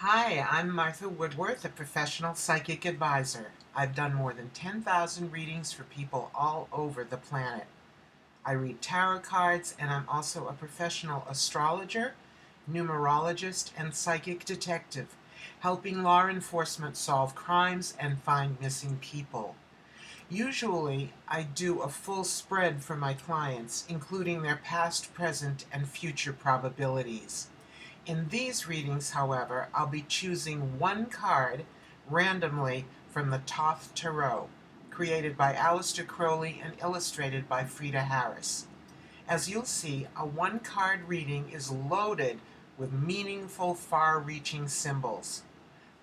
Hi, I'm Martha Woodworth, a professional psychic advisor. I've done more than 10,000 readings for people all over the planet. I read tarot cards, and I'm also a professional astrologer, numerologist, and psychic detective, helping law enforcement solve crimes and find missing people. Usually, I do a full spread for my clients, including their past, present, and future probabilities. In these readings, however, I'll be choosing one card randomly from the Thoth Tarot, created by Aleister Crowley and illustrated by Frida Harris. As you'll see, a one-card reading is loaded with meaningful, far-reaching symbols.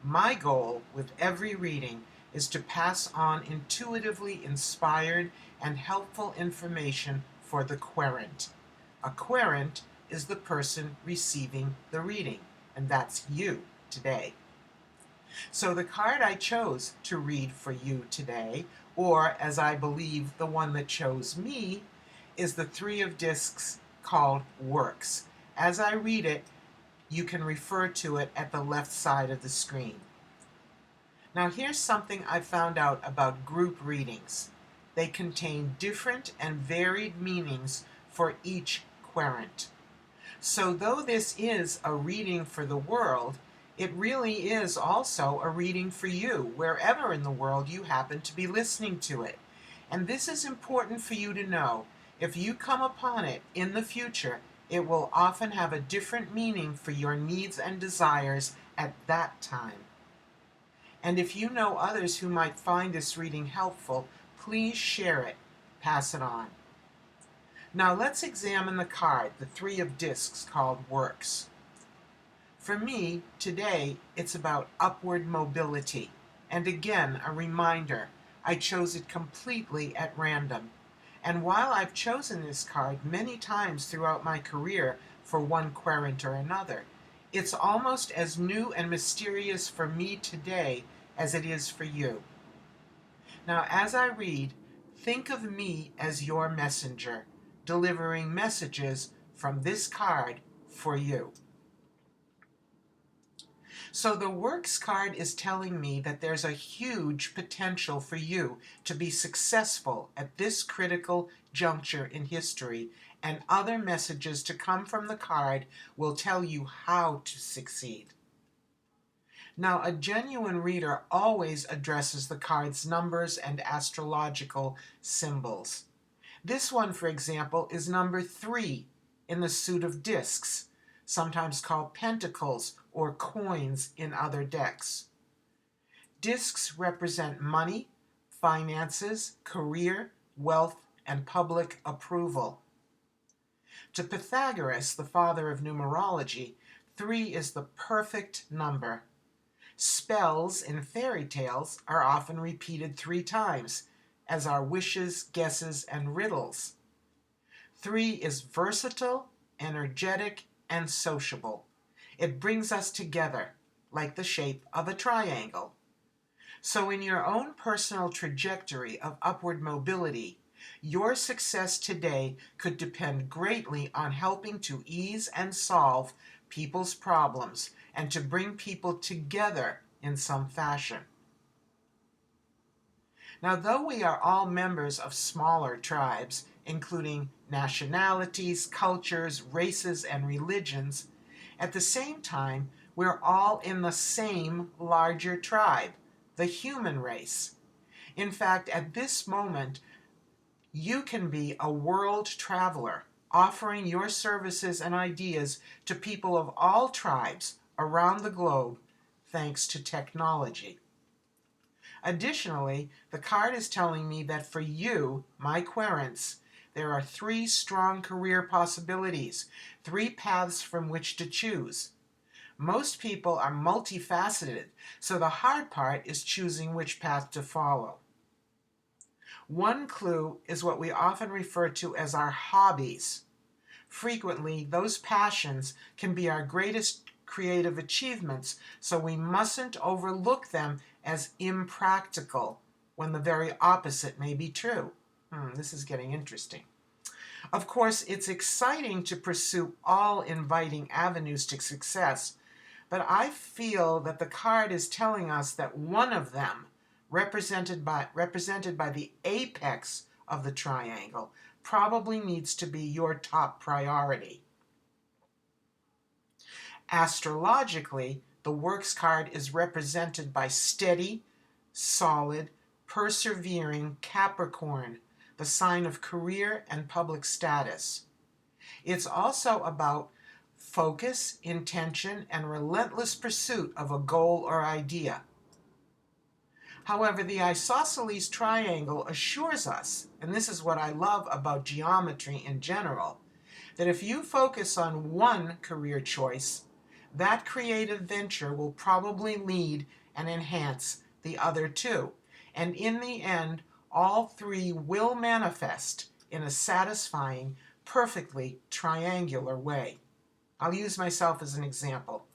My goal with every reading is to pass on intuitively inspired and helpful information for the querent. A querent is the person receiving the reading, and that's you today. So the card I chose to read for you today, or as I believe the one that chose me, is the Three of Discs called Works. As I read it, you can refer to it at the left side of the screen. Now here's something I found out about group readings. They contain different and varied meanings for each querent. So though this is a reading for the world, it really is also a reading for you, wherever in the world you happen to be listening to it. And this is important for you to know. If you come upon it in the future, it will often have a different meaning for your needs and desires at that time. And if you know others who might find this reading helpful, please share it, pass it on. Now let's examine the card, the Three of Discs, called Works. For me, today, it's about upward mobility. And again, a reminder, I chose it completely at random. And while I've chosen this card many times throughout my career for one querent or another, it's almost as new and mysterious for me today as it is for you. Now, as I read, think of me as your messenger, delivering messages from this card for you. So the Works card is telling me that there's a huge potential for you to be successful at this critical juncture in history, and other messages to come from the card will tell you how to succeed. Now, a genuine reader always addresses the card's numbers and astrological symbols. This one, for example, is number 3 in the suit of discs, sometimes called pentacles or coins in other decks. Discs represent money, finances, career, wealth, and public approval. To Pythagoras, the father of numerology, 3 is the perfect number. Spells in fairy tales are often repeated 3 times, as are wishes, guesses, and riddles. 3 is versatile, energetic, and sociable. It brings us together, like the shape of a triangle. So in your own personal trajectory of upward mobility, your success today could depend greatly on helping to ease and solve people's problems and to bring people together in some fashion. Now, though we are all members of smaller tribes, including nationalities, cultures, races, and religions, at the same time, we're all in the same larger tribe, the human race. In fact, at this moment, you can be a world traveler, offering your services and ideas to people of all tribes around the globe, thanks to technology. Additionally, the card is telling me that for you, my querents, there are 3 strong career possibilities, 3 paths from which to choose. Most people are multifaceted, so the hard part is choosing which path to follow. One clue is what we often refer to as our hobbies. Frequently, those passions can be our greatest creative achievements, so we mustn't overlook them as impractical when the very opposite may be true. This is getting interesting. Of course, it's exciting to pursue all inviting avenues to success, But I feel that the card is telling us that one of them, represented by the apex of the triangle, probably needs to be your top priority. Astrologically, the works card is represented by steady, solid, persevering Capricorn, the sign of career and public status. It's also about focus, intention, and relentless pursuit of a goal or idea. However, the isosceles triangle assures us, and this is what I love about geometry in general, that if you focus on one career choice, that creative venture will probably lead and enhance the other two. And in the end, all three will manifest in a satisfying, perfectly triangular way. I'll use myself as an example.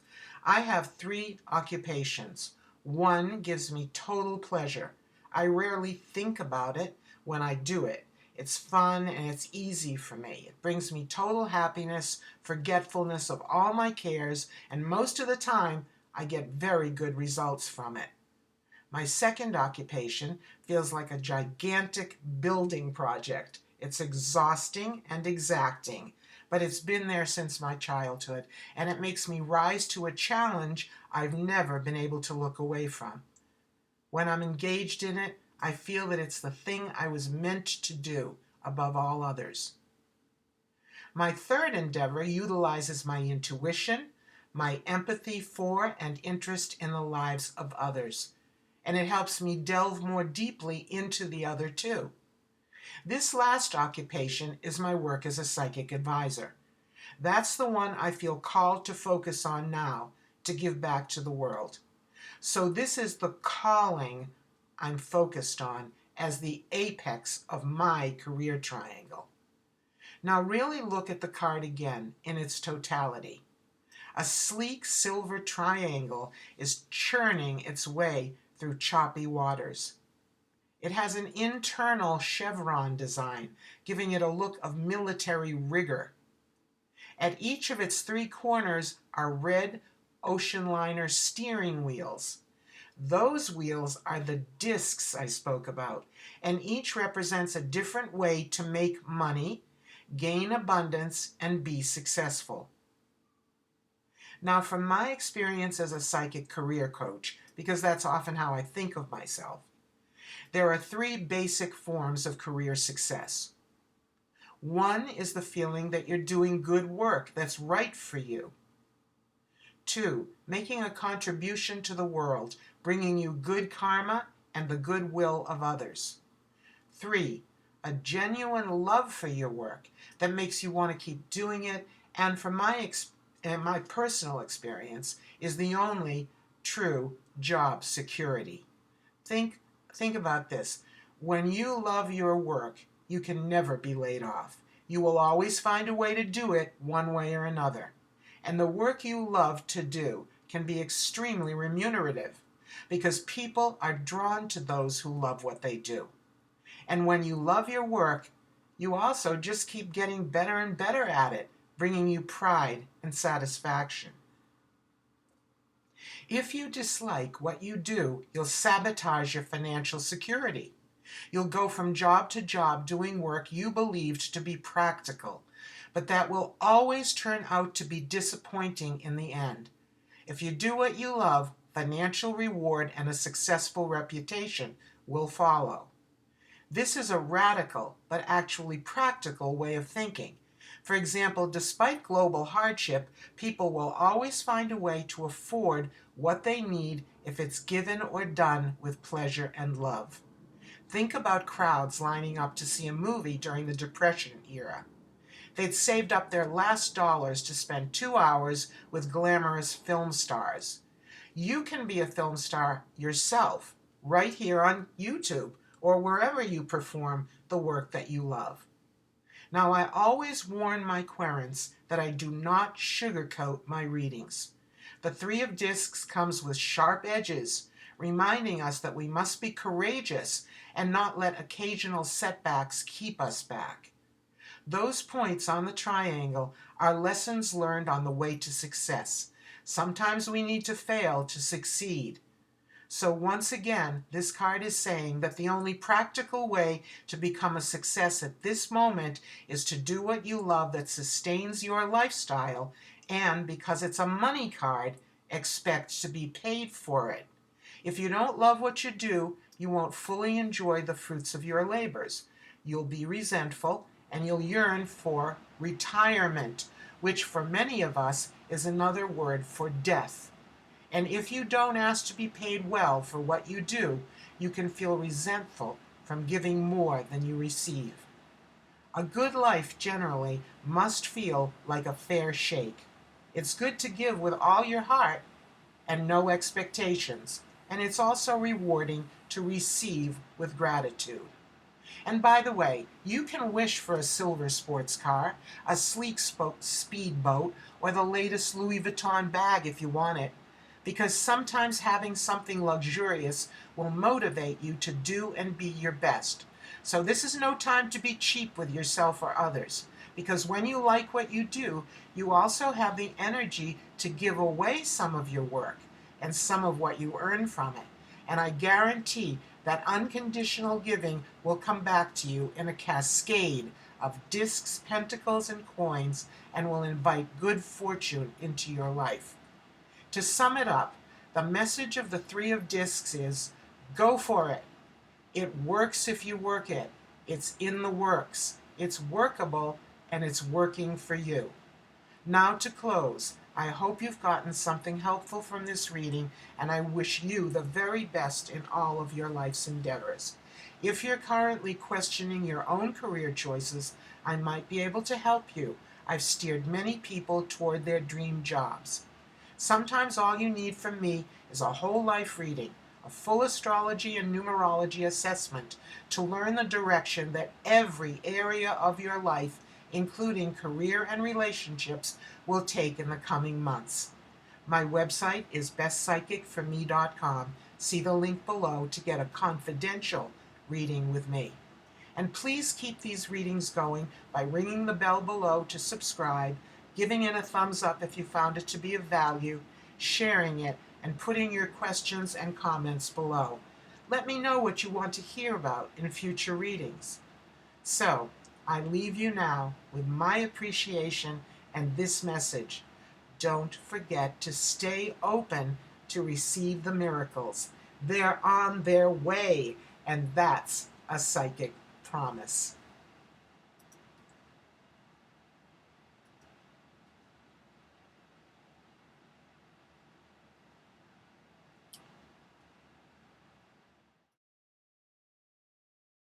I have 3 occupations. One gives me total pleasure. I rarely think about it when I do it. It's fun and it's easy for me. It brings me total happiness, forgetfulness of all my cares, and most of the time, I get very good results from it. My second occupation feels like a gigantic building project. It's exhausting and exacting, but it's been there since my childhood, and it makes me rise to a challenge I've never been able to look away from. When I'm engaged in it, I feel that it's the thing I was meant to do above all others. My third endeavor utilizes my intuition, my empathy for and interest in the lives of others, and it helps me delve more deeply into the other two. This last occupation is my work as a psychic advisor. That's the one I feel called to focus on now to give back to the world. So this is the calling I'm focused on as the apex of my career triangle. Now really look at the card again in its totality. A sleek silver triangle is churning its way through choppy waters. It has an internal chevron design, giving it a look of military rigor. At each of its 3 corners are red ocean liner steering wheels. Those wheels are the discs I spoke about, and each represents a different way to make money, gain abundance, and be successful. Now, from my experience as a psychic career coach, because that's often how I think of myself, there are 3 basic forms of career success. One is the feeling that you're doing good work that's right for you. 2, making a contribution to the world, bringing you good karma and the goodwill of others. 3, a genuine love for your work that makes you want to keep doing it, and from my personal experience, is the only true job security. Think about this. When you love your work, you can never be laid off. You will always find a way to do it one way or another. And the work you love to do can be extremely remunerative because people are drawn to those who love what they do. And when you love your work, you also just keep getting better and better at it, bringing you pride and satisfaction. If you dislike what you do, you'll sabotage your financial security. You'll go from job to job doing work you believed to be practical, but that will always turn out to be disappointing in the end. If you do what you love, financial reward and a successful reputation will follow. This is a radical, but actually practical way of thinking. For example, despite global hardship, people will always find a way to afford what they need if it's given or done with pleasure and love. Think about crowds lining up to see a movie during the Depression era. They'd saved up their last dollars to spend 2 hours with glamorous film stars. You can be a film star yourself, right here on YouTube or wherever you perform the work that you love. Now, I always warn my querents that I do not sugarcoat my readings. The 3 of Discs comes with sharp edges, reminding us that we must be courageous and not let occasional setbacks keep us back. Those points on the triangle are lessons learned on the way to success. Sometimes we need to fail to succeed. So once again, this card is saying that the only practical way to become a success at this moment is to do what you love that sustains your lifestyle, and because it's a money card, expect to be paid for it. If you don't love what you do, you won't fully enjoy the fruits of your labors. You'll be resentful and you'll yearn for retirement, which for many of us is another word for death. And if you don't ask to be paid well for what you do, you can feel resentful from giving more than you receive. A good life generally must feel like a fair shake. It's good to give with all your heart and no expectations, and it's also rewarding to receive with gratitude. And by the way, you can wish for a silver sports car, a sleek speedboat, or the latest Louis Vuitton bag if you want it, because sometimes having something luxurious will motivate you to do and be your best. So this is no time to be cheap with yourself or others, because when you like what you do, you also have the energy to give away some of your work and some of what you earn from it. And I guarantee that unconditional giving will come back to you in a cascade of discs, pentacles, and coins, and will invite good fortune into your life. To sum it up, the message of the Three of Discs is, go for it. It works if you work it. It's in the works. It's workable, and it's working for you. Now to close, I hope you've gotten something helpful from this reading, and I wish you the very best in all of your life's endeavors. If you're currently questioning your own career choices, I might be able to help you. I've steered many people toward their dream jobs. Sometimes all you need from me is a whole life reading, a full astrology and numerology assessment to learn the direction that every area of your life, including career and relationships, will take in the coming months. My website is bestpsychicforme.com. See the link below to get a confidential reading with me. And please keep these readings going by ringing the bell below to subscribe, giving it a thumbs up if you found it to be of value, sharing it, and putting your questions and comments below. Let me know what you want to hear about in future readings. So, I leave you now with my appreciation and this message. Don't forget to stay open to receive the miracles. They're on their way, and that's a psychic promise.